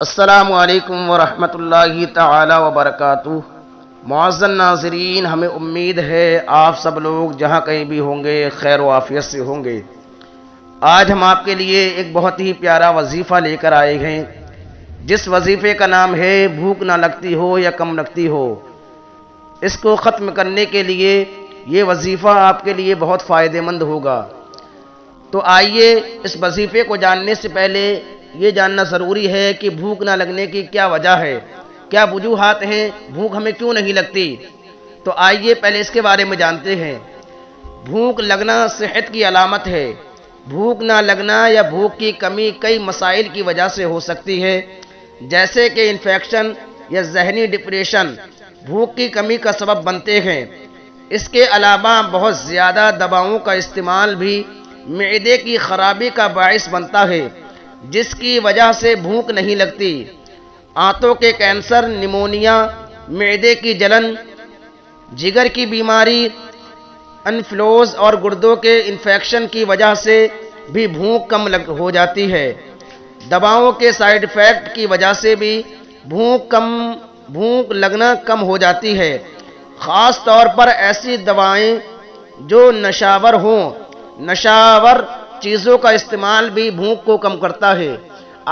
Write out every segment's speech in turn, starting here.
السلام علیکم ورحمۃ اللہ تعالی وبرکاتہ۔ معزز ناظرین، ہمیں امید ہے آپ سب لوگ جہاں کہیں بھی ہوں گے خیر و عافیت سے ہوں گے۔ آج ہم آپ کے لیے ایک بہت ہی پیارا وظیفہ لے کر آئے ہیں، جس وظیفے کا نام ہے بھوک نہ لگتی ہو یا کم لگتی ہو۔ اس کو ختم کرنے کے لیے یہ وظیفہ آپ کے لیے بہت فائدہ مند ہوگا۔ تو آئیے اس وظیفے کو جاننے سے پہلے یہ جاننا ضروری ہے کہ بھوک نہ لگنے کی کیا وجہ ہے، کیا وجوہات ہیں، بھوک ہمیں کیوں نہیں لگتی۔ تو آئیے پہلے اس کے بارے میں جانتے ہیں۔ بھوک لگنا صحت کی علامت ہے۔ بھوک نہ لگنا یا بھوک کی کمی کئی مسائل کی وجہ سے ہو سکتی ہے، جیسے کہ انفیکشن یا ذہنی ڈپریشن بھوک کی کمی کا سبب بنتے ہیں۔ اس کے علاوہ بہت زیادہ دواؤں کا استعمال بھی معدے کی خرابی کا باعث بنتا ہے، جس کی وجہ سے بھوک نہیں لگتی۔ آنتوں کے کینسر، نمونیا، معدے کی جلن، جگر کی بیماری، انفلوز اور گردوں کے انفیکشن کی وجہ سے بھی بھوک کم ہو جاتی ہے۔ دواؤں کے سائیڈ ایفیکٹ کی وجہ سے بھی بھوک لگنا کم ہو جاتی ہے، خاص طور پر ایسی دوائیں جو نشاور ہوں۔ نشاور چیزوں کا استعمال بھی بھوک کو کم کرتا ہے۔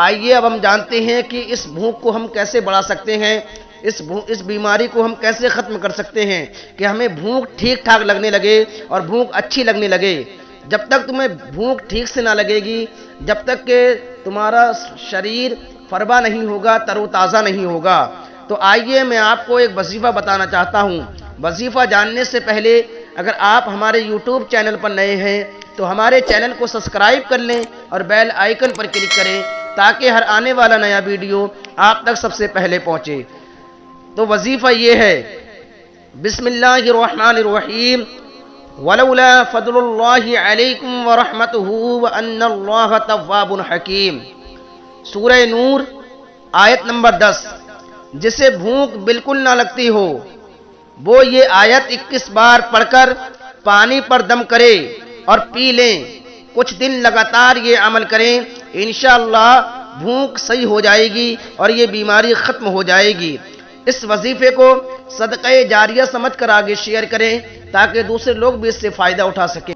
آئیے اب ہم جانتے ہیں کہ اس بھوک کو ہم کیسے بڑھا سکتے ہیں، اس بیماری کو ہم کیسے ختم کر سکتے ہیں کہ ہمیں بھوک ٹھیک ٹھاک لگنے لگے اور بھوک اچھی لگنے لگے۔ جب تک تمہیں بھوک ٹھیک سے نہ لگے گی، جب تک کہ تمہارا شریر فربا نہیں ہوگا، تر و تازہ نہیں ہوگا۔ تو آئیے میں آپ کو ایک وظیفہ بتانا چاہتا ہوں۔ وظیفہ جاننے سے پہلے اگر آپ ہمارے یوٹیوب چینل پر نئے ہیں تو ہمارے چینل کو سبسکرائب کر لیں اور بیل آئیکن پر کلک کریں تاکہ ہر آنے والا نیا ویڈیو آپ تک سب سے پہلے پہنچے۔ تو وظیفہ یہ ہے، بسم اللہ الرحمن الرحیم، ولولا فضل اللہ علیکم ورحمتہ وان اللہ تواب حکیم۔ سورہ نور آیت نمبر 10۔ جسے بھوک بالکل نہ لگتی ہو وہ یہ آیت 21 بار پڑھ کر پانی پر دم کرے اور پی لیں۔ کچھ دن لگاتار یہ عمل کریں، انشاءاللہ بھوک صحیح ہو جائے گی اور یہ بیماری ختم ہو جائے گی۔ اس وظیفے کو صدقہ جاریہ سمجھ کر آگے شیئر کریں تاکہ دوسرے لوگ بھی اس سے فائدہ اٹھا سکیں۔